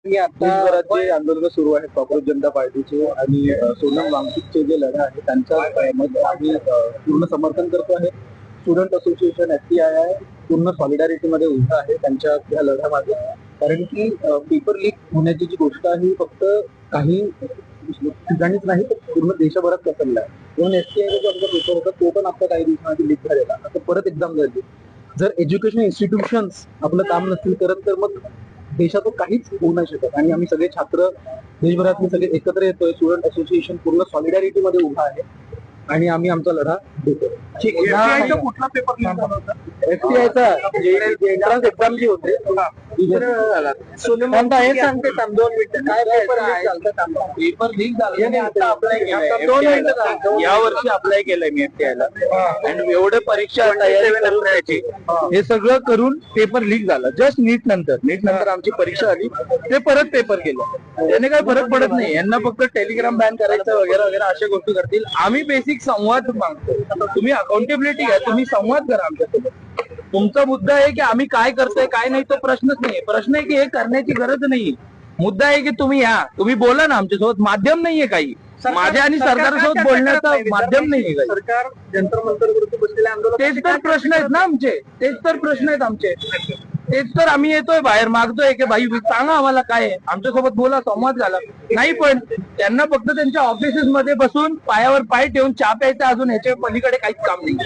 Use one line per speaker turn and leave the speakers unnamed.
देशभरात जे आंदोलन सुरू आहेत कॉंग्रेस जनता पार्टीचे आणि सोनम वांगचुकचे जे लढा आहे त्यांच्या मध्ये आम्ही पूर्ण समर्थन करतो आहे. स्टुडंट असोसिएशन FTII पूर्ण सॉलिडारिटीमध्ये उभं आहे त्यांच्या या लढ्यामध्ये. कारण की पेपर लीक होण्याची जी गोष्ट आहे ही फक्त काही ठिकाणीच नाही तर पूर्ण देशभरात पसरला आहे. म्हणून FTII जो आमचा पेपर होता तो पण आता काही दिवसांनी लीक झालेला. आता परत एक्झाम झाली. जर एज्युकेशन इन्स्टिट्यूशन्स आपलं काम नसतील करत तर मग देशातून काहीच होऊ नाही शकत. आणि आम्ही सगळे छात्र देशभरातले सगळे एकत्र येतोय. स्टुडंट असोसिएशन पूर्ण सॉलिडारिटी मध्ये उभा आहे आणि आम्ही आमचा लढा देतोय.
कुठला पेपर
FTIचा एंट्रन्स एक्झाम जी होते
हे सांगते 2 मिनिटं काय
पेपर लीक झाला.
या वर्षी अप्लाय केलंय मी FTIला आणि एवढे परीक्षा तयारी करून यायची हे सगळं करून पेपर लीक झाला. जस्ट नीट नंतर आमची परीक्षा आली ते परत पेपर केलं. त्याने काही फरक पडत नाही. यांना फक्त टेलिग्राम बॅन करायचं वगैरे वगैरे अशा गोष्टी करतील. आम्ही बेसिक संवाद मागतो. तुम्ही अकाउंटेबिलिटी घ्या. तुम्ही संवाद करा आमच्यासोबत. तुमचा मुद्दा आहे की आम्ही काय करतोय काय नाही तो प्रश्नच नाही. प्रश्न आहे की हे करण्याची गरज नाही. मुद्दा आहे की तुम्ही या तुम्ही बोला ना आमच्यासोबत. माध्यम नाहीये काही. माझ्या आणि सरकारसोबत बोलण्याचं माध्यम नाहीये काही.
सरकार जंतर मंतरवरती बसलेले आंदोलन
तेच तर प्रश्न आहेत ना आमचे. तेच तर प्रश्न आहेत आमचे. तेच तर आम्ही येतोय बाहेर मागतोय की भाई सांगा आम्हाला काय आहे. आमच्यासोबत बोला संवाद झाला नाही. पण त्यांना फक्त त्यांच्या ऑफिसेस मध्ये बसून पायावर पाय ठेवून चहा प्यायचा. अजून ह्याच्या पलीकडे काहीच काम नाही.